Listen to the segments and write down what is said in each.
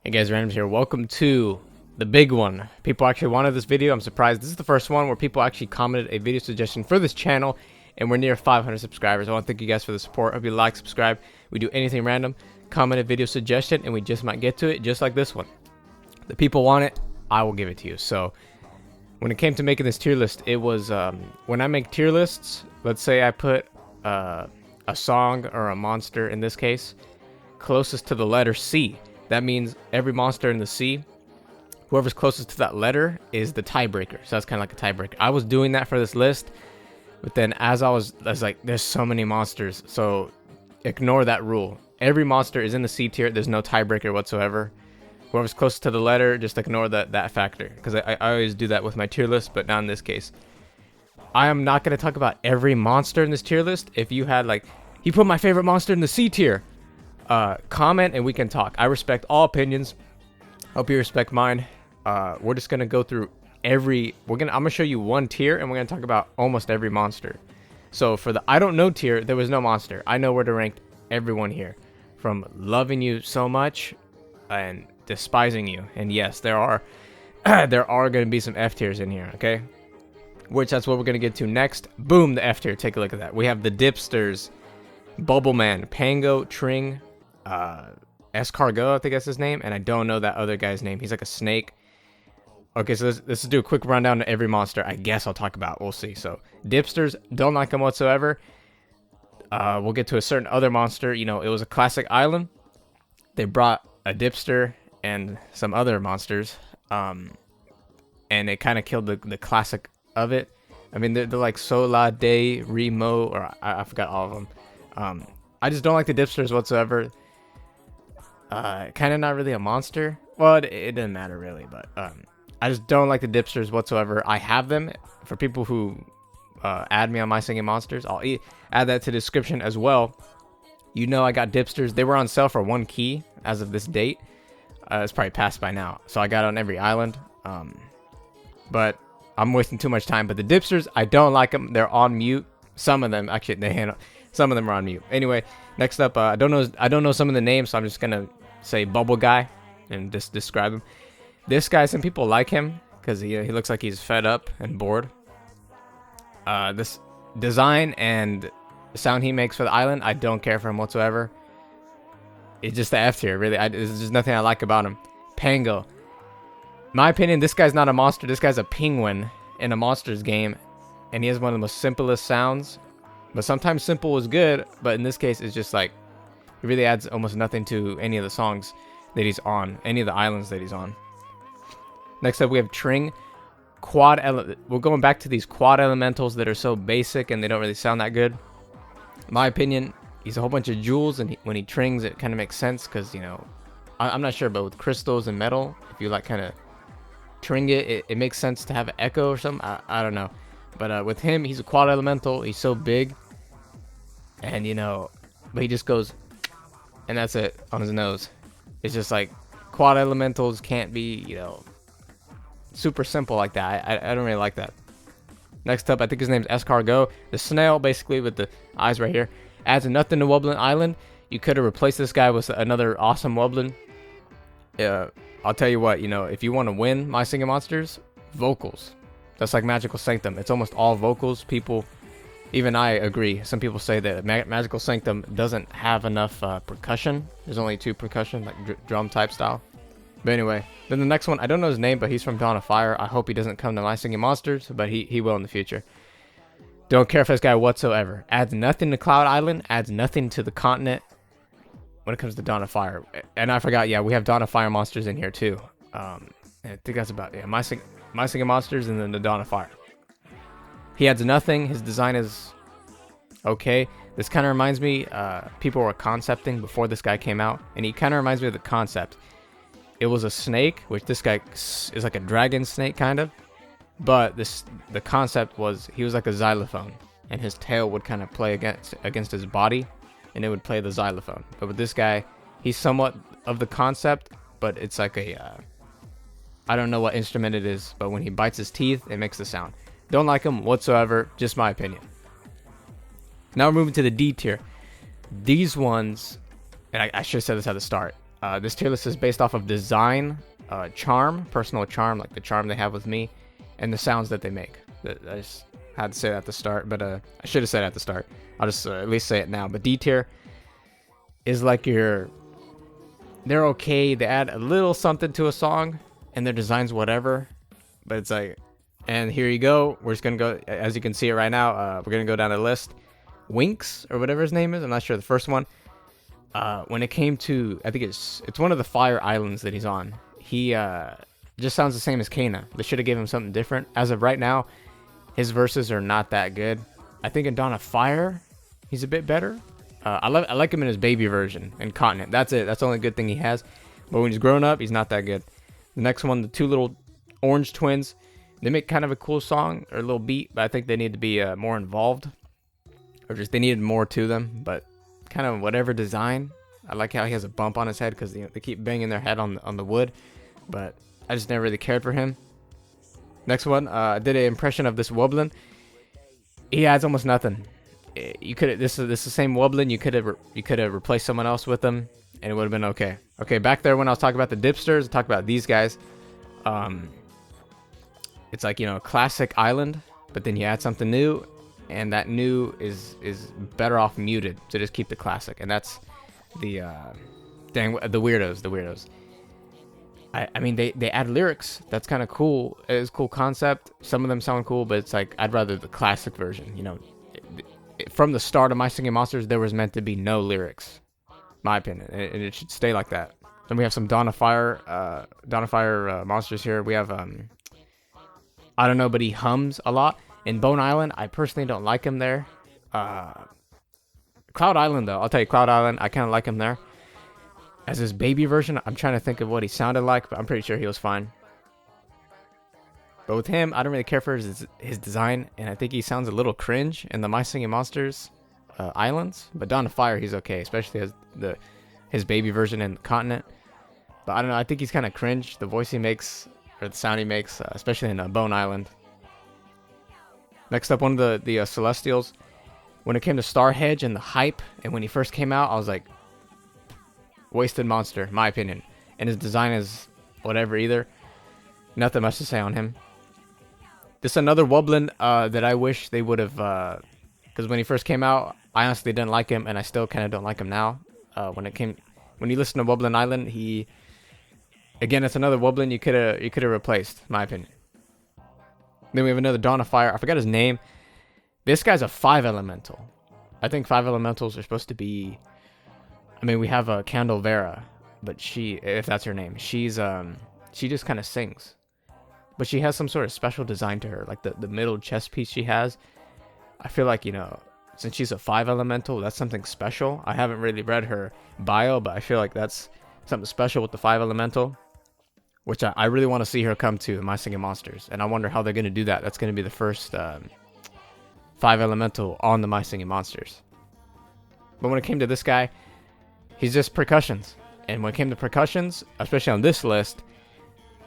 Hey guys, Randomz here. Welcome to the big one. People actually wanted this video. I'm surprised. This is the first one where people actually commented a video suggestion for this channel, and we're near 500 subscribers. I want to thank you guys for the support. Hope you like, subscribe. We do anything random. Comment a video suggestion, and we just might get to it, just like this one. The people want it, I will give it to you. So when it came to making this tier list, it was when I make tier lists, let's say I put a song or a monster, in this case, closest to the letter C. That means every monster in the C, whoever's closest to that letter is the tiebreaker. So that's kind of like a tiebreaker. I was doing that for this list, but then I was like, there's so many monsters, so ignore that rule. Every monster is in the C tier. There's no tiebreaker whatsoever. Whoever's closest to the letter, just ignore that factor, because I always do that with my tier list, but not in this case. I am not going to talk about every monster in this tier list. If you had like, he put my favorite monster in the C tier, comment and we can talk. I respect all opinions. Hope you respect mine. We're just gonna go through I'm gonna show you one tier, and we're gonna talk about almost every monster. So for the I don't know tier, there was no monster. I know where to rank everyone here, from loving you so much and despising you. And yes, there are there are gonna be some F tiers in here, okay? Which that's what we're gonna get to next. Boom, the F tier. Take a look at that. We have the Dipsters, Bubbleman, Pango, Tring, Escargot, I think that's his name, and I don't know that other guy's name. He's like a snake. Okay, so let's do a quick rundown of every monster I guess I'll talk about. We'll see. So Dipsters, don't like them whatsoever. We'll get to a certain other monster. You know, it was a classic island. They brought a Dipster and some other monsters, and it kind of killed the classic of it. I mean, they're like Sola de Remo, or I forgot all of them. I just don't like the Dipsters whatsoever. Kind of not really a monster. Well, it doesn't matter really, but I just don't like the Dipsters whatsoever. I have them. For people who add me on My Singing Monsters, I'll add that to the description as well. You know, I got Dipsters. They were on sale for 1 key as of this date. It's probably passed by now, so I got on every island. But I'm wasting too much time. But the Dipsters, I don't like them. They're on mute. Some of them actually, some of them are on mute. Anyway, next up, I don't know some of the names, so I'm just gonna say Bubble Guy and just describe him. This guy, some people like him because he looks like he's fed up and bored. This design and sound he makes for the island, I don't care for him whatsoever. It's just the F tier, really. There's just nothing I like about him. Pango, my opinion, this guy's not a monster. This guy's a penguin in a monsters game, and he has one of the most simplest sounds. But sometimes simple is good, but in this case, it's just like, it really adds almost nothing to any of the songs that he's on, any of the islands that he's on. Next up, we have Tring. We're going back to these quad elementals that are so basic and they don't really sound that good. In my opinion, he's a whole bunch of jewels, and when he trings, it kind of makes sense because, you know, I'm not sure, but with crystals and metal, if you like kind of tring it makes sense to have an echo or something. I don't know. But with him, he's a quad elemental. He's so big. And, you know, but he just goes, and that's it, on his nose. It's just like, quad elementals can't be, you know, super simple like that. I don't really like that. Next up, I think his name's Escargot. The snail, basically, with the eyes right here, adds nothing to Wublin Island. You could have replaced this guy with another awesome Wublin. I'll tell you what, you know, if you want to win My Singing Monsters, vocals. That's like Magical Sanctum. It's almost all vocals. People, even I agree. Some people say that Magical Sanctum doesn't have enough percussion. There's only 2 percussion, like drum type style. But anyway, then the next one, I don't know his name, but he's from Dawn of Fire. I hope he doesn't come to My Singing Monsters, but he will in the future. Don't care for this guy whatsoever. Adds nothing to Cloud Island. Adds nothing to the continent when it comes to Dawn of Fire. And I forgot, yeah, we have Dawn of Fire monsters in here too. I think that's about, yeah, My Singing Monsters and then the Dawn of Fire. He adds nothing. His design is okay. This kind of reminds me, people were concepting before this guy came out, and he kind of reminds me of the concept. It was a snake, which this guy is like a dragon snake kind of, but the concept was he was like a xylophone, and his tail would kind of play against his body, and it would play the xylophone. But with this guy, he's somewhat of the concept, but it's like I don't know what instrument it is, but when he bites his teeth, it makes the sound. Don't like him whatsoever, just my opinion. Now we're moving to the D tier. These ones, and I should have said this at the start, This tier list is based off of design, charm, personal charm, like the charm they have with me, and the sounds that they make. I just had to say that at the start, but I should have said it at the start. I'll just at least say it now. But D tier is like they're okay. They add a little something to a song, and their design's whatever. But it's like, and here you go. We're just gonna go, as you can see it right now. We're gonna go down the list. Winks or whatever his name is. I'm not sure the first one. When it came to, I think it's one of the Fire Islands that he's on. He just sounds the same as Kana. They should have given him something different. As of right now, his verses are not that good. I think in Dawn of Fire, he's a bit better. I like him in his baby version in Continent. That's it. That's the only good thing he has. But when he's grown up, he's not that good. The next one, the two little orange twins, they make kind of a cool song or a little beat, but I think they need to be more involved. Or just they needed more to them, but kind of whatever design. I like how he has a bump on his head because they keep banging their head on the wood, but I just never really cared for him. Next one, I did an impression of this Woblin. He adds almost nothing. You could this is the same Woblin. You could have replaced someone else with them, and it would have been okay. Okay, back there when I was talking about the dipsters, I talked about these guys. It's like, a classic island, but then you add something new, and that new is better off muted. So just keep the classic, and that's the the weirdos. I mean, they add lyrics. That's kind of cool. It's a cool concept. Some of them sound cool, but it's like I'd rather the classic version. From the start of My Singing Monsters, there was meant to be no lyrics, my opinion, and it should stay like that. Then we have some Dawn of Fire monsters here. We have I don't know, but he hums a lot. In Bone Island, I personally don't like him there. Cloud Island, though, I'll tell you, Cloud Island, I kind of like him there. As his baby version, I'm trying to think of what he sounded like, but I'm pretty sure he was fine. But with him, I don't really care for his design, and I think he sounds a little cringe in the My Singing Monsters islands. But Dawn of Fire, he's okay, especially as his baby version in the Continent. But I don't know, I think he's kind of cringe, the voice he makes, or the sound he makes, especially in Bone Island. Next up, one of the Celestials. When it came to Starhedge and the hype, and when he first came out, I was like, wasted monster, my opinion. And his design is whatever either. Nothing much to say on him. This is another Woblin that I wish they would have, because when he first came out, I honestly didn't like him, and I still kind of don't like him now. When you listen to Woblin Island, again, it's another Woblin you could have replaced, my opinion. Then we have another Dawn of Fire. I forgot his name. This guy's a 5 elemental. I think 5 elementals are supposed to be. I mean, we have a Candle Vera, but if that's her name, she just kind of sings, but she has some sort of special design to her, like the middle chest piece she has. I feel like, since she's a 5 elemental, that's something special. I haven't really read her bio, but I feel like that's something special with the 5 elemental, which I really want to see her come to My Singing Monsters, and I wonder how they're going to do that. That's going to be the first 5 elemental on the My Singing Monsters. But when it came to this guy, he's just percussions. And when it came to percussions, especially on this list,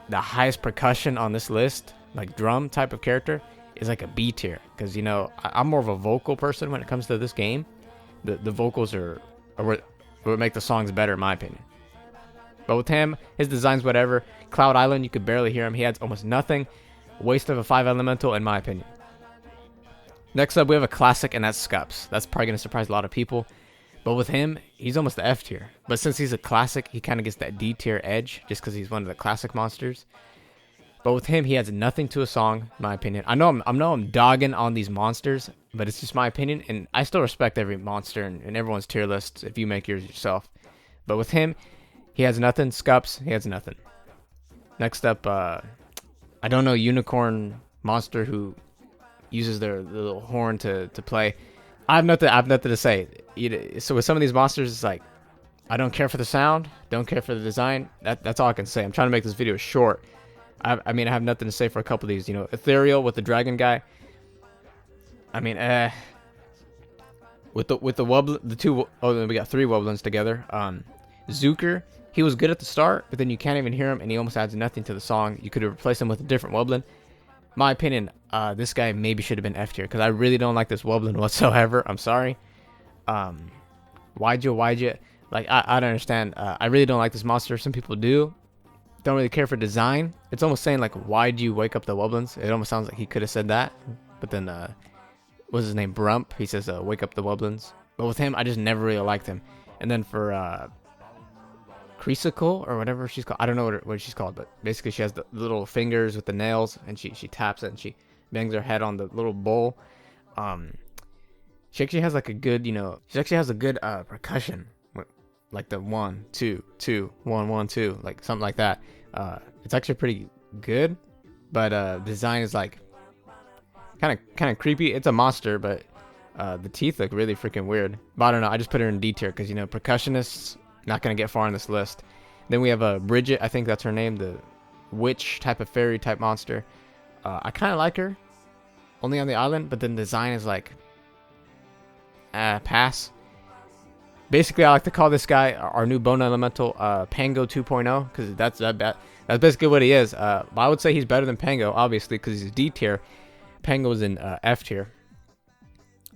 the highest percussion on this list, like drum type of character, is like a B tier. Because, I'm more of a vocal person when it comes to this game. The vocals are what make the songs better, in my opinion. But with him, his design's whatever. Cloud Island, you could barely hear him. He adds almost nothing. Waste of a 5 elemental, in my opinion. Next up, we have a classic, and that's Scups. That's probably going to surprise a lot of people. But with him, he's almost the F tier. But since he's a classic, he kind of gets that D tier edge, just because he's one of the classic monsters. But with him, he adds nothing to a song, in my opinion. I know I'm dogging on these monsters, but it's just my opinion, and I still respect every monster and everyone's tier lists if you make yours yourself. But with him, he has nothing. Scups, he has nothing. Next up, I don't know, unicorn monster who uses their little horn to play. I have nothing to say. So with some of these monsters, it's like, I don't care for the sound, don't care for the design. That's all I can say. I'm trying to make this video short. I mean, I have nothing to say for a couple of these. Ethereal with the dragon guy. I mean, with the Woblin, the two. Oh, then we got 3 Woblins together. Zuker, he was good at the start, but then you can't even hear him, and he almost adds nothing to the song. You could have replaced him with a different Woblin. My opinion, this guy maybe should have been F tier, because I really don't like this Woblin whatsoever. I'm sorry. Why'd you? Like, I don't understand. I really don't like this monster. Some people do. Don't really care for design. It's almost saying like, why'd you wake up the Wublins? It almost sounds like he could have said that. But then, what's his name? Brump. He says, wake up the Wublins. But with him, I just never really liked him. And then for Creasicle or whatever she's called. I don't know what she's called, but basically she has the little fingers with the nails, and she taps it and she bangs her head on the little bowl. She actually has like a good, she actually has a good percussion, like the 1 2 2 1 1 2, like something like that. It's actually pretty good, but design is like kind of creepy. It's a monster, but the teeth look really freaking weird. But I don't know. I just put her in D tier because percussionists not gonna get far on this list. Then we have Bridget. I think that's her name, the witch type of fairy type monster. I kind of like her, only on the island, but then design is like pass. Basically, I like to call this guy our new bone elemental, Pango 2.0, because that's basically what he is. I would say he's better than Pango, obviously, because he's D tier. Pango's in F tier.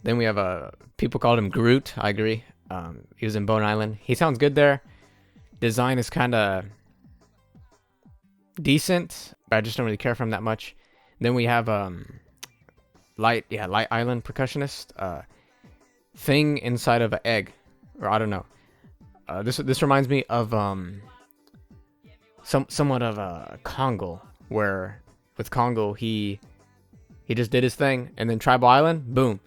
Then we have people called him Groot. I agree. He was in Bone Island. He sounds good there. Design is kind of decent, but I just don't really care for him that much. Then we have Light Island percussionist. Thing inside of an egg, or I don't know. This reminds me of somewhat of a Congo, where with Congo he just did his thing, and then Tribal Island, boom.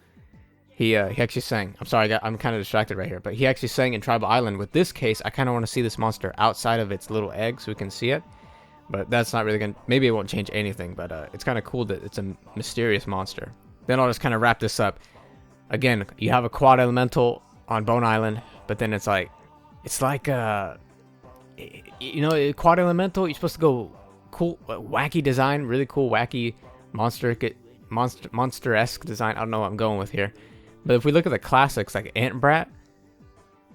He actually sang. I'm sorry, I'm kind of distracted right here, but he actually sang in Tribal Island. With this case, I kind of want to see this monster outside of its little egg so we can see it. But that's not really going to... Maybe it won't change anything, but it's kind of cool that it's a mysterious monster. Then I'll just kind of wrap this up. Again, you have a quad elemental on Bone Island, but then it's like... quad elemental, you're supposed to go cool, wacky design, really cool, wacky monster-esque design. I don't know what I'm going with here. But if we look at the classics, like Ant Brat,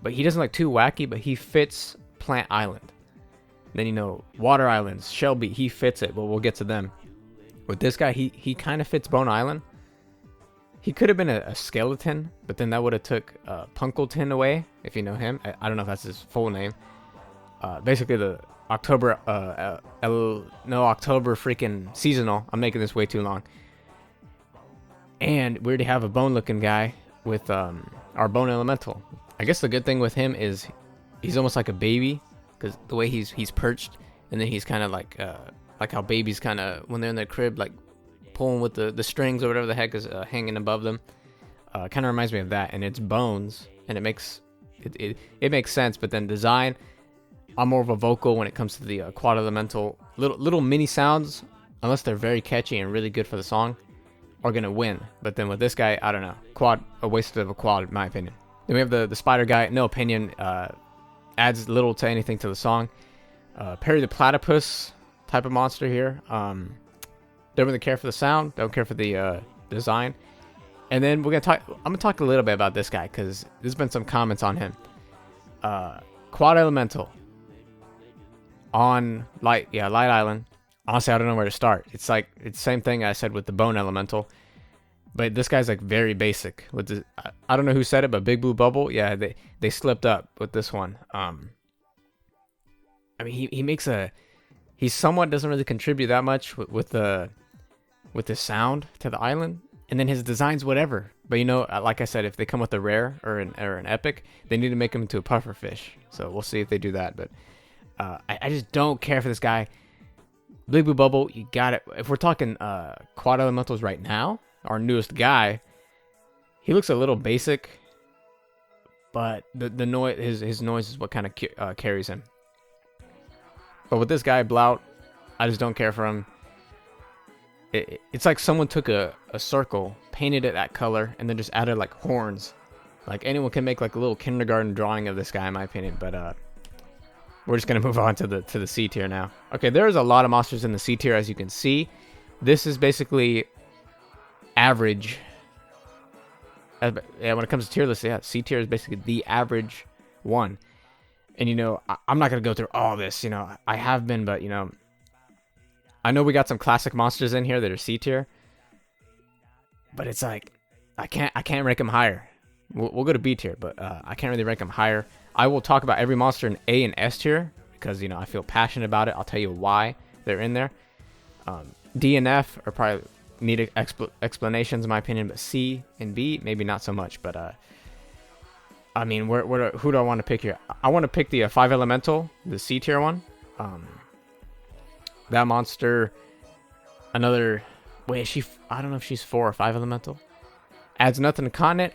but he doesn't look too wacky, but he fits Plant Island. Then, Water Islands, Shelby, he fits it, but we'll get to them. With this guy, he kind of fits Bone Island. He could have been a skeleton, but then that would have took Punkleton away, if you know him. I don't know if that's his full name. Basically, the October freaking seasonal. I'm making this way too long. And we already have a bone-looking guy with our bone elemental. I guess the good thing with him is he's almost like a baby, because the way he's perched, and then he's kind of like how babies kind of, when they're in their crib, like pulling with the strings or whatever the heck is hanging above them. Kind of reminds me of that, and it's bones, and it makes sense. But then design, I'm more of a vocal when it comes to the quad elemental. Little mini sounds, unless they're very catchy and really good for the song, are gonna win. But then with this guy, I don't know. Quad, a waste of a quad, in my opinion. Then we have the spider guy. No opinion. Adds little to anything to the song. Perry the Platypus type of monster here. Don't really care for the sound. Don't care for the design. And then I'm gonna talk a little bit about this guy, because there's been some comments on him. Quad elemental on Light Island. Honestly, I don't know where to start. It's the same thing I said with the bone elemental, but this guy's like very basic. I don't know who said it, but Big Blue Bubble, yeah, they slipped up with this one. I mean, he somewhat doesn't really contribute that much with the sound to the island, and then his design's whatever. But like I said, if they come with a rare or an epic, they need to make him into a pufferfish. So we'll see if they do that. But I just don't care for this guy. Big Blue Bubble, you got it. If we're talking quad elementals right now, our newest guy, he looks a little basic, but the noise, his noise is what kind of carries him. But with this guy, Blout, I just don't care for him. It's like someone took a circle, painted it that color, and then just added like horns. Like anyone can make like a little kindergarten drawing of this guy, in my opinion. But we're just gonna move on to the C tier now. Okay, there's a lot of monsters in the C tier, as you can see. This is basically average. When it comes to tier lists, yeah, C tier is basically the average one. And I'm not gonna go through all this. I have been, but I know we got some classic monsters in here that are C tier. But it's like I can't rank them higher. We'll go to B tier, but I can't really rank them higher. I will talk about every monster in A and S tier because, you know, I feel passionate about it. I'll tell you why they're in there. D and F are probably need explanations in my opinion, but C and B maybe not so much. But I mean, who do I want to pick here? I want to pick the 5 elemental, the C tier one. That monster, another. Wait, is she? I don't know if she's 4 or 5 elemental. Adds nothing to continent.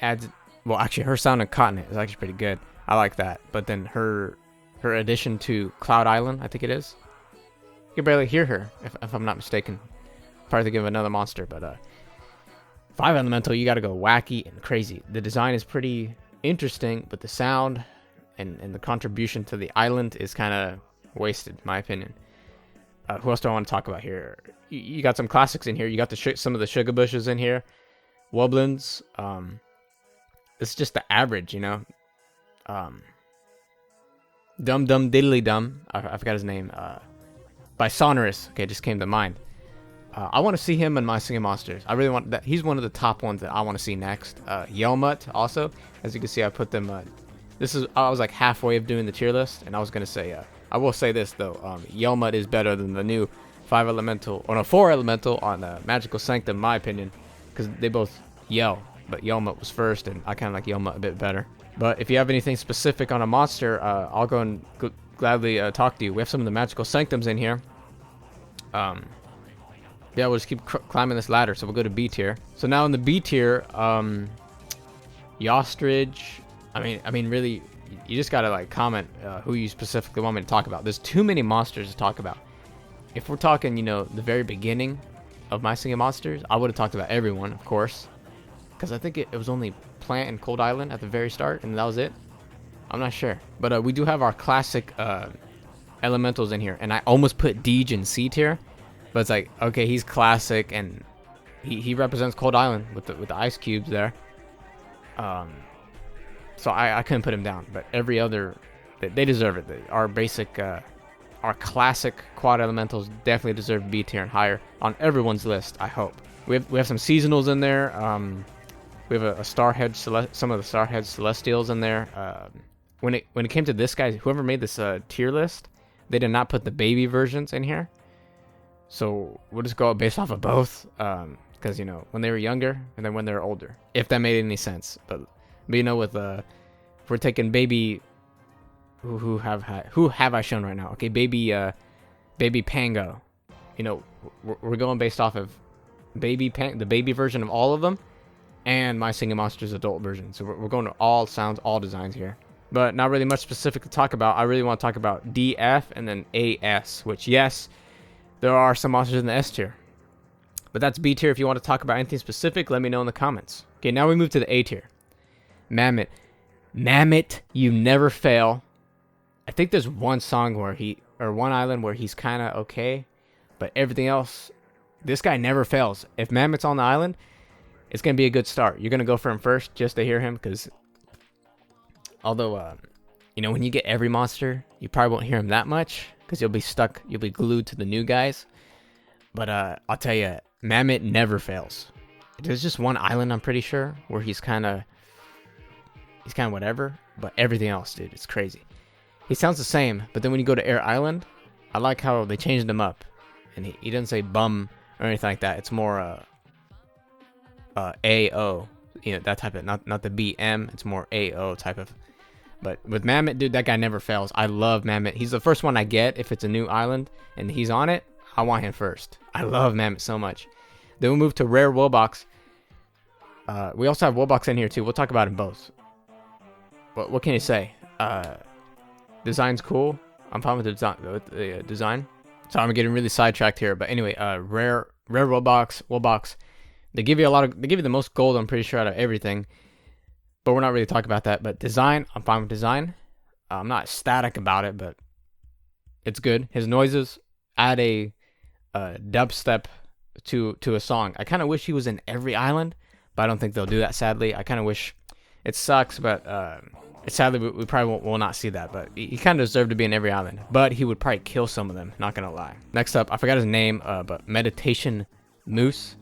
Well, actually, her sound in continent is actually pretty good. I like that. But then her addition to Cloud Island, I think it is. You can barely hear her, if I'm not mistaken. Probably think of another monster, but 5 elemental, you got to go wacky and crazy. The design is pretty interesting, but the sound and the contribution to the island is kind of wasted, in my opinion. Who else do I want to talk about here? You got some classics in here. You got some of the sugar bushes in here. Wublins. It's just the average, you know. Dum Dum Diddly Dum. I forgot his name. By Sonorous. Okay, just came to mind. I want to see him in My Singing Monsters. I really want that. He's one of the top ones that I want to see next. Yelmut also. As you can see, I put them. I was like halfway of doing the tier list, and I was gonna say. I will say this though. Yelmut is better than the new 5 elemental or no 4 elemental on Magical Sanctum, in my opinion, because they both yell. But Yelmut was first, and I kind of like Yelmut a bit better. But if you have anything specific on a monster, I'll go and gladly talk to you. We have some of the Magical Sanctums in here. Yeah, we'll just keep climbing this ladder. So we'll go to B tier. So now in the B tier, Yostridge. I mean, really, you just gotta like comment who you specifically want me to talk about. There's too many monsters to talk about. If we're talking, you know, the very beginning of My Singing Monsters, I would have talked about everyone, of course, because I think it was only Plant and Cold Island at the very start, and that was it. I'm not sure, but we do have our classic elementals in here, and I almost put Deej in C tier. But it's like, okay, he's classic, and he represents Cold Island with the ice cubes there. So I couldn't put him down. But every other, they deserve it. Our basic, our classic quad elementals definitely deserve B tier and higher on everyone's list. I hope we have some seasonals in there. We have a Starhead, some of the Starhead Celestials in there. When it came to this guy, whoever made this tier list, they did not put the baby versions in here. So we'll just go based off of both, because you know when they were younger and then when they were older, if that made any sense. But you know, with if we're taking baby, who have I shown right now? Okay, baby Pango. You know, we're going based off of the baby version of all of them, and My Singing Monsters adult version. So we're going to all sounds, all designs here. But not really much specific to talk about. I really want to talk about DF and then AS, which yes. There are some monsters in the S tier. But that's B tier. If you want to talk about anything specific, let me know in the comments. Okay, now we move to the A tier. Mammoth. Mammoth, you never fail. I think there's one song one island where he's kind of okay. But everything else, this guy never fails. If Mammoth's on the island, it's going to be a good start. You're going to go for him first just to hear him. Because although, you know, when you get every monster, you probably won't hear him that much. Because you'll be glued to the new guys. But I'll tell you, Mammoth never fails. There's just one island, I'm pretty sure, where he's kind of whatever. But everything else, dude, it's crazy. He sounds the same, but then when you go to Air Island, I like how they changed him up. And he doesn't say bum or anything like that. It's more AO, you know, that type of, not the BM. It's more AO type of. But with Mammoth, dude, that guy never fails. I love Mammoth. He's the first one I get if it's a new island and he's on it. I want him first. I love Mammoth so much. Then we'll move to Rare Wobox. We also have Wobox in here too. We'll talk about them both. But what can you say? Design's cool. I'm fine with the design. So I'm getting really sidetracked here. But anyway, Rare Wobox. They give you the most gold, I'm pretty sure, out of everything. But we're not really talking about that. But design, I'm fine with design. I'm not ecstatic about it, but it's good. His noises add a dubstep to a song. I kind of wish he was in every island, but I don't think they'll do that, sadly. I kind of wish. It sucks, but sadly we probably will not see that. But he kind of deserved to be in every island. But he would probably kill some of them, not going to lie. Next up, I forgot his name, but Meditation Moose,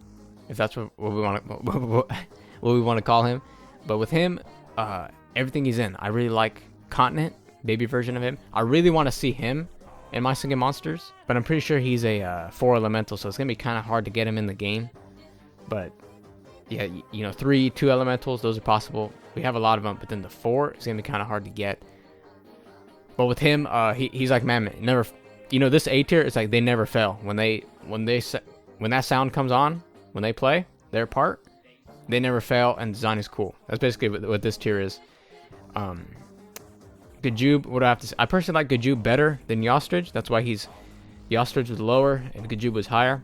if that's what we want to what we want to call him. But with him, everything he's in, I really like continent, baby version of him. I really want to see him in My Singing Monsters, but I'm pretty sure he's a 4 elemental, so it's gonna be kind of hard to get him in the game. But yeah, you know, 3 2 elementals, those are possible. We have a lot of them, but then the 4 is gonna be kind of hard to get. But with him, he's like, man, never, you know, this A tier, it's like they never fail. When that sound comes on, when they play their part, they never fail, and design is cool. That's basically what this tier is. Gajoob, what do I have to say? I personally like Gajoob better than Yostrich. That's why Yostrich was lower and Gajoob was higher.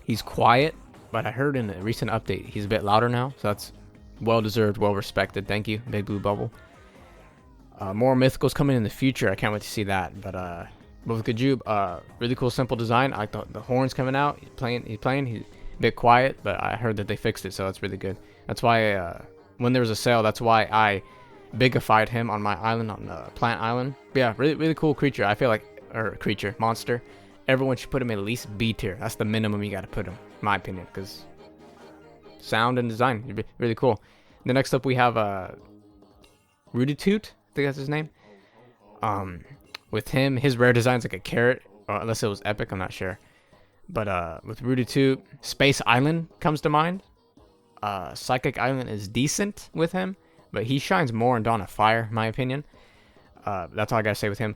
He's quiet, but I heard in a recent update he's a bit louder now, so that's well deserved, well respected. Thank you, Big Blue Bubble. More mythicals coming in the future. I can't wait to see that. But with Gajoob, really cool, simple design. I like the horns coming out. He's playing. He's a bit quiet, but I heard that they fixed it, so that's really good. That's why when there was a sale, that's why I bigified him on my island, on Plant Island. But yeah, really cool creature. I feel like, or monster. Everyone should put him at least B tier. That's the minimum you got to put him, in my opinion, because sound and design, really cool. The next up we have Ruditoot, I think that's his name. With him, his rare design's like a carrot, or unless it was epic, I'm not sure. But with Ruditoot, Space Island comes to mind. Psychic Island is decent with him, but he shines more in Dawn of Fire, in my opinion. That's all I gotta say with him.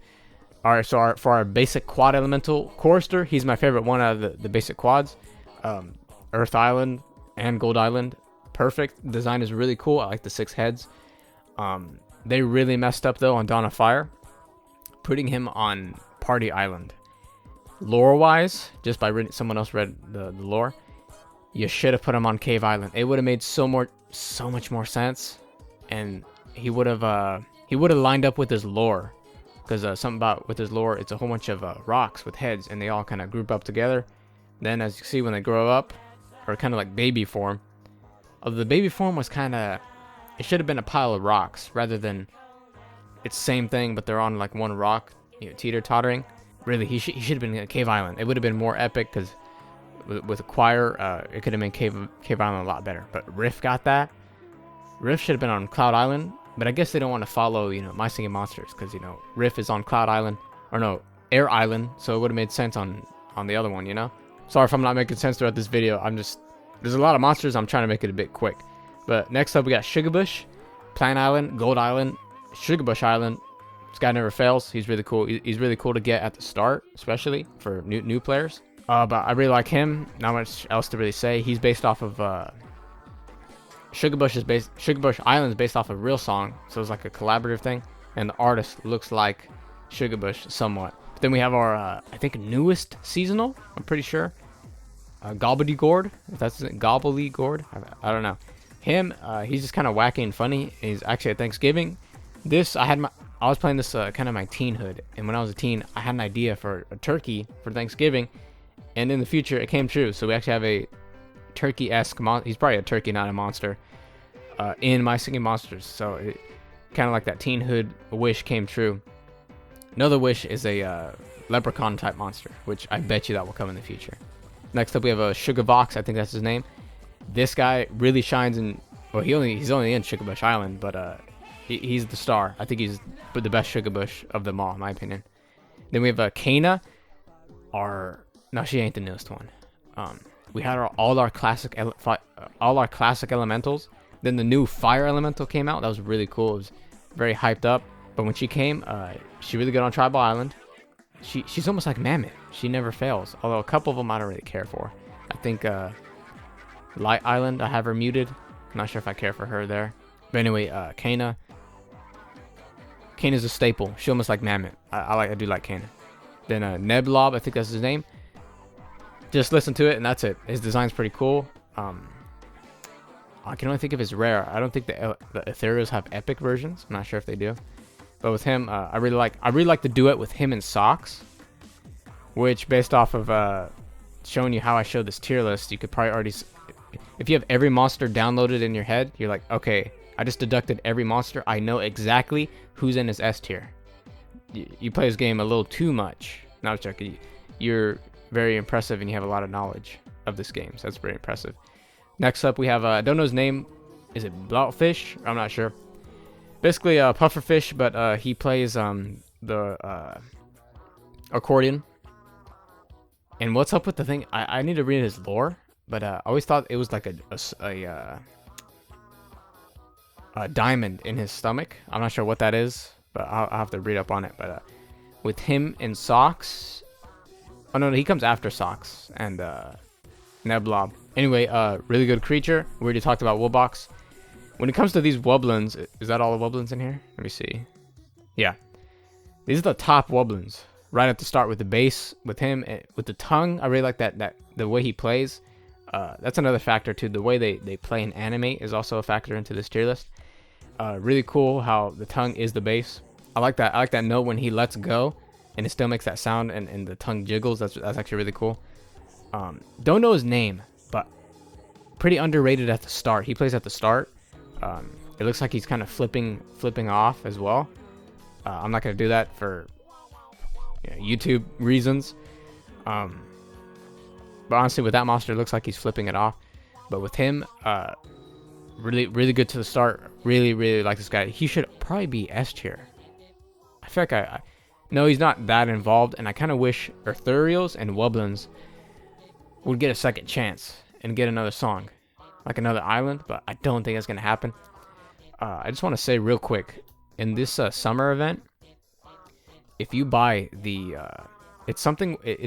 Alright, so for our basic quad elemental, Chorister, he's my favorite one out of the basic quads. Earth Island and Gold Island, perfect. Design is really cool. I like the 6 heads. They really messed up though on Dawn of Fire, putting him on Party Island. Lore wise, just by someone else read the lore, you should have put him on Cave Island. It would have made so much more sense, and he would have lined up with his lore, because something about with his lore, it's a whole bunch of rocks with heads, and they all kind of group up together. Then as you see when they grow up, or kind of like baby form, the baby form was kind of, it should have been a pile of rocks rather than it's same thing, but they're on like one rock, you know, teeter-tottering. Really, he should have been in Cave Island. It would have been more epic, because with Acquire, it could have been Cave Island a lot better. But Riff got that. Riff should have been on Cloud Island, but I guess they don't want to follow, you know, My Singing Monsters, because, you know, Riff is on Cloud Island, or no, Air Island, so it would have made sense on the other one, you know? Sorry if I'm not making sense throughout this video. There's a lot of monsters, I'm trying to make it a bit quick. But next up we got Sugarbush, Plant Island, Gold Island, Sugarbush Island. This guy never fails. He's really cool. He's really cool to get at the start, especially for new players. But I really like him. Not much else to really say. He's based off of Sugarbush Island is based off of Real Song, so it's like a collaborative thing. And the artist looks like Sugarbush somewhat. But then we have our I think newest seasonal. I'm pretty sure. Gobbledygord, if that's it, Gobbledygord. I don't know. Him, he's just kind of wacky and funny. He's actually at Thanksgiving. I was playing this kind of my teenhood, and when I was a teen, I had an idea for a turkey for Thanksgiving, and in the future, it came true. So we actually have a turkey-esque monster. He's probably a turkey, not a monster, in My Singing Monsters. So it kind of like that teenhood wish came true. Another wish is a leprechaun type monster, which I bet you that will come in the future. Next up, we have a Sugarvox. I think that's his name. This guy really shines in. Well, he's only in Sugarbush Island, but he's the star. I think he's the best Sugarbush of them all, in my opinion. Then we have Kana. No, she ain't the newest one. We had all our classic elementals. Then the new fire elemental came out. That was really cool. It was very hyped up. But when she came, she really good on Tribal Island. She's almost like Mammoth. She never fails. Although a couple of them I don't really care for. I think Light Island, I have her muted. I'm not sure if I care for her there. But anyway, Kana. Kana's a staple. She almost like Mammoth. I do like Kana. Then Neblob, I think that's his name. Just listen to it and that's it. His design's pretty cool. I can only think of his rare. I don't think the Ethereals have epic versions. I'm not sure if they do. But with him, I really like the duet with him and Socks, which based off of showing you how I showed this tier list, you could probably already, if you have every monster downloaded in your head, you're like, okay, I just deducted every monster. I know exactly who's in his S tier. You play this game a little too much. Not joking. You're very impressive and you have a lot of knowledge of this game, so that's very impressive. Next up, we have I don't know his name. Is it Bloutfish? I'm not sure. Basically pufferfish, but he plays the accordion. And what's up with the thing? I need to read his lore, but I always thought it was like a diamond in his stomach. I'm not sure what that is, but I'll have to read up on it. But with him in Socks, oh no, he comes after Socks and Neblob. Anyway, really good creature. We already talked about Woolbox. When it comes to these Wublins, is that all the Wublins in here? Let me see. Yeah, these are the top Wublins. Right at the start with the base, with him, with the tongue. I really like that the way he plays. That's another factor too. The way they play and animate is also a factor into this tier list. Really cool how the tongue is the base. I like that. I like that note when he lets go, and it still makes that sound, and the tongue jiggles. That's actually really cool. Don't know his name, but pretty underrated at the start. He plays at the start. It looks like he's kind of flipping off as well. I'm not gonna do that for YouTube reasons. But honestly, with that monster, it looks like he's flipping it off. But with him, really good to the start. Really like this guy. He should probably be S tier. I feel like no, he's not that involved, and I kind of wish Arthurials and Wublins would get a second chance and get another song, like another island. But I don't think that's gonna happen. I just want to say real quick, in this summer event, if you buy the it's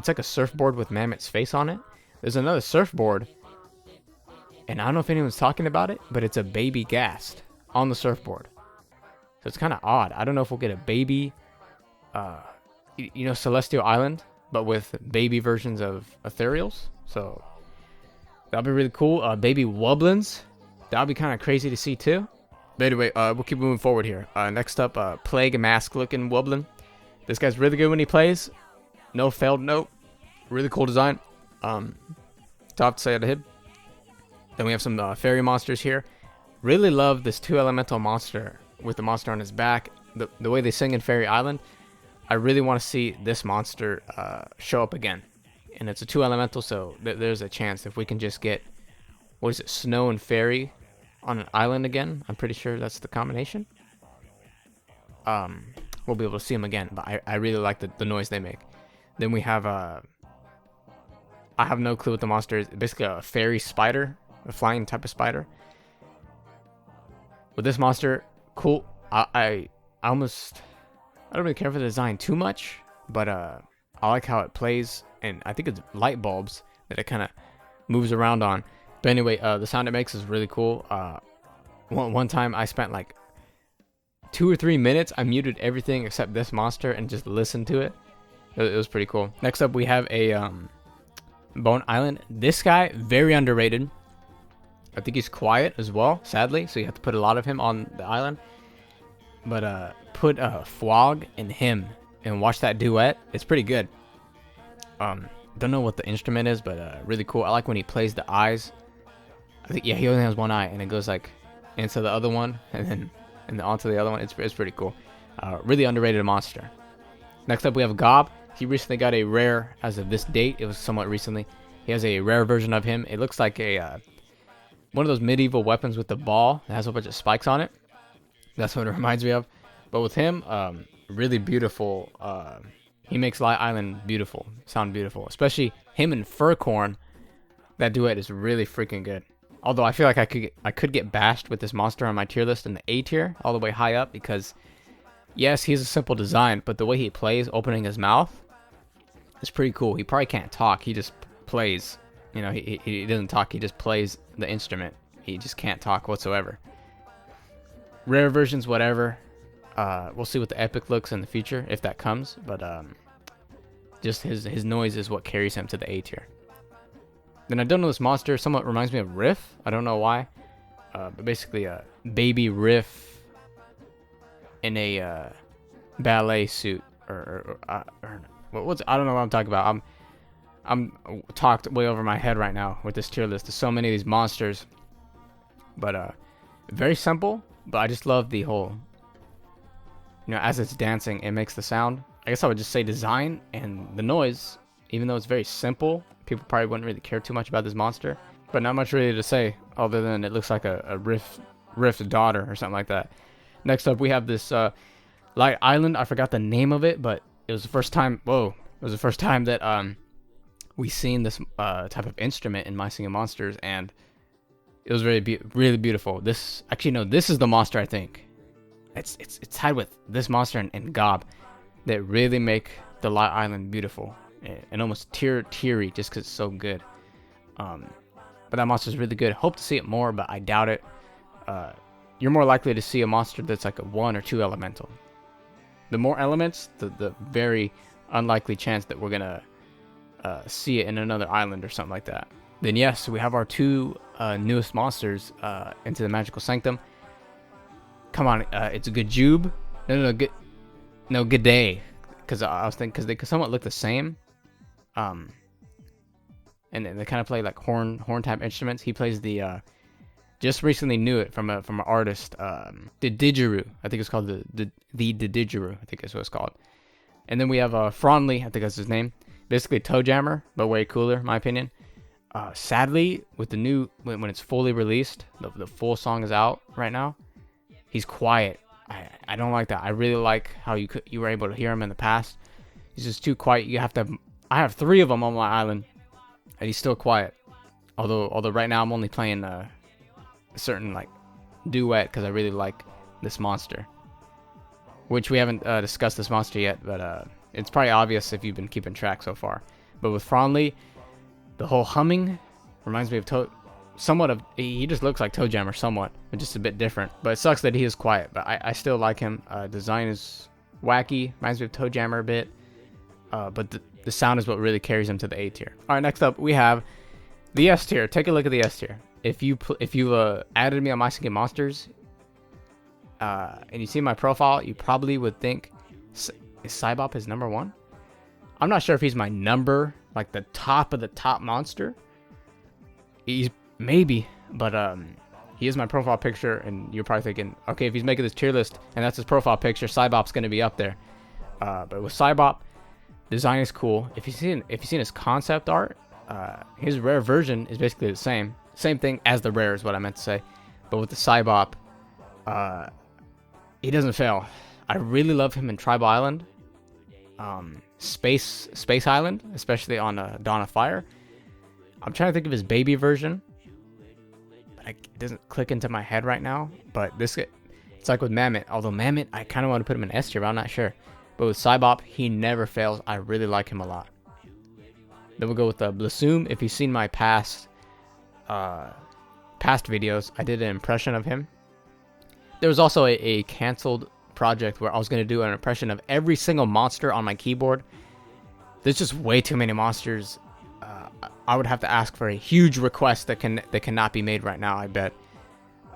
like a surfboard with Mammoth's face on it. There's another surfboard, and I don't know if anyone's talking about it, but it's a baby Ghast on the surfboard. So it's kind of odd. I don't know if we'll get a baby Celestial Island, but with baby versions of Ethereals. So that'll be really cool. Baby Wublins, that'll be kind of crazy to see too. But anyway, we'll keep moving forward here. Next up, Plague Mask looking Wublin. This guy's really good when he plays. No failed note. Really cool design. Tough to say out of him. Then we have some fairy monsters here. Really love this 2-elemental monster with the monster on his back. The way they sing in Fairy Island. I really want to see this monster show up again. And it's a 2-elemental, so there's a chance if we can just get, what is it, Snow and Fairy on an island again. I'm pretty sure that's the combination. We'll be able to see them again, but I really like the noise they make. Then we have I have no clue what the monster is. Basically a fairy spider, a flying type of spider. With this monster, cool. I don't really care for the design too much, but I like how it plays, and I think it's light bulbs that it kind of moves around on. But anyway, the sound it makes is really cool. One time I spent like 2 or 3 minutes. I muted everything except this monster and just listened to it. It was pretty cool. Next up, we have a Bone Island. This guy, very underrated. I think he's quiet as well, sadly. So you have to put a lot of him on the island. But put Fwog and him and watch that duet. It's pretty good. Don't know what the instrument is, but really cool. I like when he plays the eyes. I think, yeah, he only has one eye, and it goes like into the other one, and then onto the other one. It's pretty cool. Really underrated monster. Next up, we have Gob. He recently got a rare as of this date. It was somewhat recently. He has a rare version of him. It looks like a one of those medieval weapons with the ball that has a bunch of spikes on it. That's what it reminds me of. But with him, really beautiful. He makes Light Island beautiful, sound beautiful. Especially him and Furcorn. That duet is really freaking good. Although I feel like I could get bashed with this monster on my tier list in the A tier, all the way high up, because yes, he's a simple design, but the way he plays, opening his mouth, is pretty cool. He probably can't talk. He just plays. You know, he doesn't talk. He just plays the instrument. He just can't talk whatsoever. Rare versions, whatever. We'll see what the epic looks in the future if that comes, but just his noise is what carries him to the A tier. Then I don't know, this monster somewhat reminds me of Riff. I don't know why, but basically a baby Riff in a ballet suit or what's, I don't know what I'm talking about. I'm talked way over my head right now with this tier list. There's so many of these monsters, but very simple. But I just love the whole, you know, as it's dancing, it makes the sound. I guess I would just say design and the noise, even though it's very simple. People probably wouldn't really care too much about this monster, but not much really to say other than it looks like a Riff daughter or something like that. Next up, we have this Light Island. I forgot the name of it, but it was the first time. Whoa! It was the first time that we seen this type of instrument in My Singing Monsters, and it was really beautiful. This actually, no, this is the monster. I think it's tied with this monster and Gob that really make the Light Island beautiful and almost teary just because it's so good. But that monster is really good. Hope to see it more, but I doubt it. You're more likely to see a monster that's like a 1 or 2 elemental. The more elements, the very unlikely chance that we're gonna see it in another island or something like that. Then yes, we have our 2 newest monsters into the Magical Sanctum. Come on, it's a Gajube. No, good day. Because I was thinking, because they somewhat look the same. And they kind of play like horn type instruments. He plays the just recently knew it from an artist, the Didgeridoo. I think it's called the Didgeridoo. I think that's what it's called. And then we have Fronley. I think that's his name. Basically Toe Jammer, but way cooler, in my opinion. Sadly, with the new when it's fully released, the full song is out right now. He's quiet. I don't like that. I really like how you were able to hear him in the past. He's just too quiet. You have to. I have 3 of them on my island, and he's still quiet. Although right now I'm only playing a certain like duet because I really like this monster, which we haven't discussed this monster yet, but it's probably obvious if you've been keeping track so far. But with Fronley, the whole humming reminds me of somewhat of. He just looks like Toe Jammer somewhat, but just a bit different. But it sucks that he is quiet. But I still like him. Design is wacky, reminds me of Toe Jammer a bit. But the sound is what really carries him to the A tier. All right, next up we have the S tier. Take a look at the S tier. If you added me on My Singing Monsters, and you see my profile, you probably would think, is Cybop his number 1? I'm not sure if he's my number, like the top of the top monster. He's maybe, but he is my profile picture, and you're probably thinking, okay, if he's making this tier list and that's his profile picture, Cybop's gonna be up there. But with Cybop, design is cool. If you've seen his concept art, his rare version is basically the same thing as the rare is what I meant to say. But with the Cybop, he doesn't fail. I really love him in Tribal Island, Space Island, especially on Dawn of Fire. I'm trying to think of his baby version, but it doesn't click into my head right now. But it's like with Mammoth. Although Mammoth, I kind of want to put him in S tier, but I'm not sure. But with Cybop, he never fails. I really like him a lot. Then we'll go with Blossom. If you've seen my past videos, I did an impression of him. There was also a canceled project where I was going to do an impression of every single monster on my keyboard. There's just way too many monsters. I would have to ask for a huge request that cannot be made right now, I bet.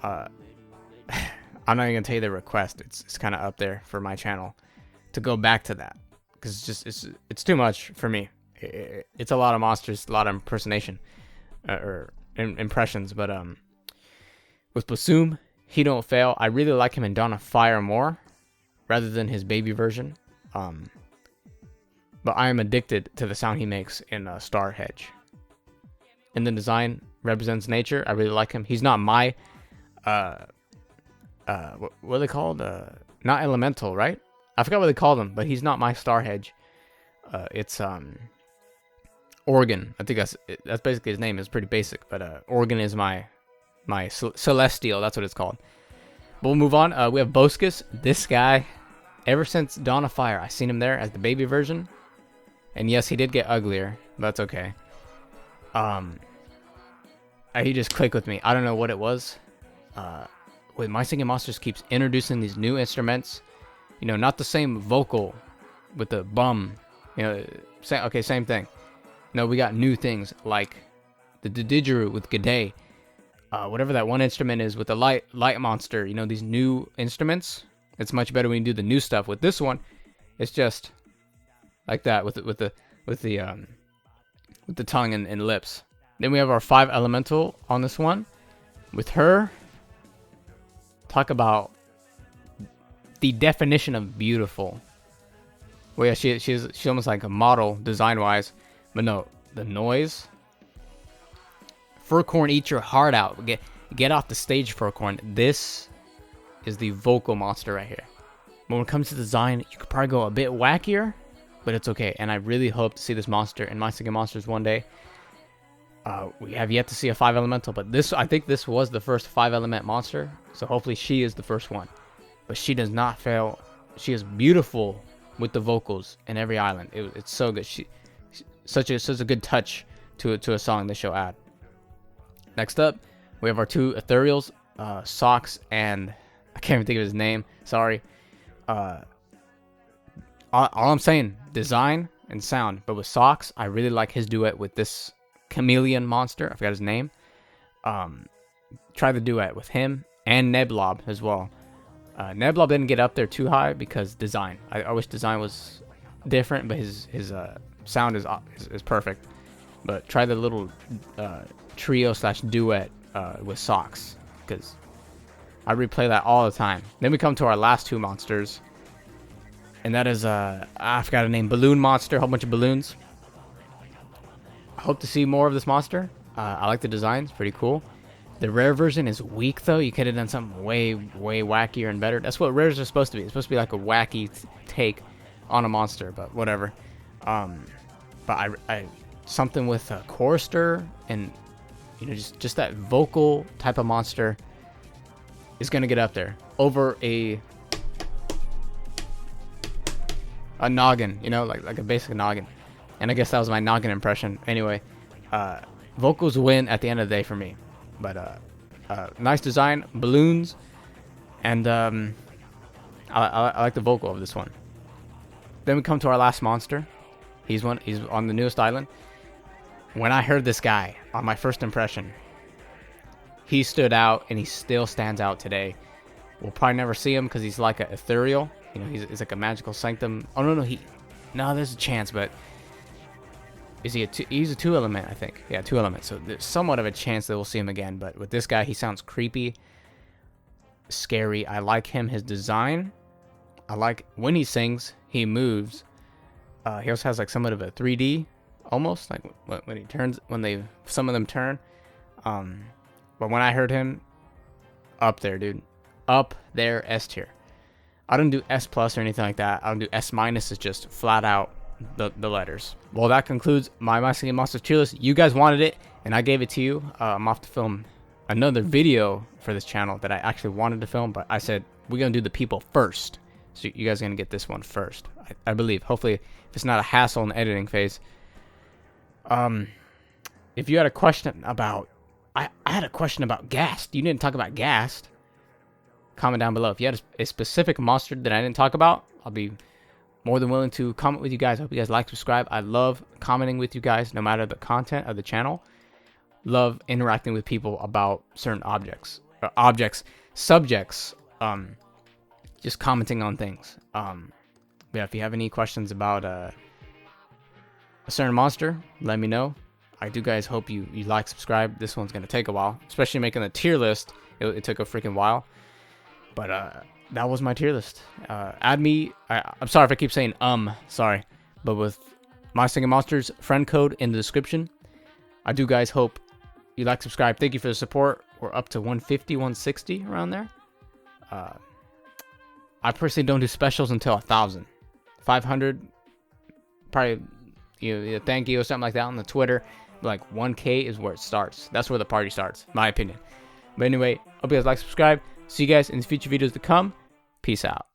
I'm not even going to tell you the request. It's kind of up there for my channel to go back to that, because it's too much for me. It's a lot of monsters, a lot of impersonation or impressions. But with Blossom, he don't fail. I really like him in Dawn of Fire more rather than his baby version. But I am addicted to the sound he makes in Star Hedge. And the design represents nature. I really like him. He's not my what are they called? Not elemental, right? I forgot what they called him, but he's not my Star Hedge. It's Organ. I think that's basically his name. It's pretty basic, but Organ is my Celestial. That's what it's called. But we'll move on. We have Boskus. This guy, ever since Dawn of Fire, I've seen him there as the baby version. And yes, he did get uglier, but that's okay. He just clicked with me. I don't know what it was. With My Singing Monsters keeps introducing these new instruments. You know, not the same vocal with the bum. You know, same thing. No, we got new things like the didgeridoo with G'day. Whatever that one instrument is with the light monster. You know, these new instruments. It's much better when you do the new stuff. With this one, it's just like that with the tongue and lips. Then we have our 5 elemental on this one. With her, talk about the definition of beautiful. Well, yeah, she's almost like a model design wise, but no, the noise. Furcorn, eat your heart out. Get off the stage, Furcorn. This is the vocal monster right here. But when it comes to design, you could probably go a bit wackier, but it's okay. And I really hope to see this monster in My Singing Monsters one day. We have yet to see a 5 elemental, but I think this was the first 5 element monster. So hopefully she is the first one. But she does not fail. She is beautiful with the vocals in every island. It's so good. Such a good touch to a song they shall add. Next up, we have our 2 ethereals, Socks and I can't even think of his name. Sorry. All I'm saying, design and sound. But with Socks, I really like his duet with this chameleon monster. I forgot his name. Try the duet with him and Neblob as well. Neblob didn't get up there too high because design. I wish design was different, but his sound is perfect. But try the little trio / duet with Socks, because I replay that all the time. Then we come to our last 2 monsters, and that is I forgot a name, balloon monster, a whole bunch of balloons. I hope to see more of this monster. I like the design, it's pretty cool. The rare version is weak though. You could have done something way wackier and better. That's what rares are supposed to be. It's supposed to be like a wacky take on a monster, but whatever. But I something with a chorister and just that vocal type of monster is gonna get up there over a noggin, like a basic noggin. And I guess that was my noggin impression. Anyway, vocals win at the end of the day for me. But nice design, balloons, and I like the vocal of this one. Then we come to our last monster. He's on the newest island. When I heard this guy on my first impression, he stood out, and he still stands out today. We'll probably never see him because he's like an ethereal. He's like a magical sanctum. Oh no, there's a chance, but is he he's a 2 element, I think. Yeah, 2 elements. So there's somewhat of a chance that we'll see him again. But with this guy, he sounds creepy, scary. I like him, his design. I like when he sings, he moves. He also has like somewhat of a 3D, almost like when he turns, some of them turn. But when I heard him, up there, dude, up there, S tier. I don't do S plus or anything like that. I don't do S minus. It's just flat out the letters. Well, that concludes my Singing Monsters tier list. You guys wanted it, and I gave it to you. I'm off to film another video for this channel that I actually wanted to film, but I said we're gonna do the people first, so you guys are gonna get this one first. I believe. Hopefully, if it's not a hassle in the editing phase. If you had a question about, I had a question about Ghast. You didn't talk about Ghast. Comment down below. If you had a specific monster that I didn't talk about, I'll be more than willing to comment with you guys. I hope you guys like, subscribe. I love commenting with you guys, no matter the content of the channel. Love interacting with people about certain subjects. Just commenting on things. Yeah, if you have any questions about a certain monster, let me know. I do guys hope you like, subscribe. This one's gonna take a while, especially making the tier list. It took a freaking while, but that was my tier list. Add me. I'm sorry if I keep saying sorry, but with My Singing Monsters friend code in the description. I do guys hope you like, subscribe. Thank you for the support. We're up to 150, 160 around there. I personally don't do specials until 1,000, 500. Probably thank you or something like that on the Twitter. Like 1K is where it starts. That's where the party starts, my opinion. But anyway, hope you guys like, subscribe. See you guys in future videos to come. Peace out.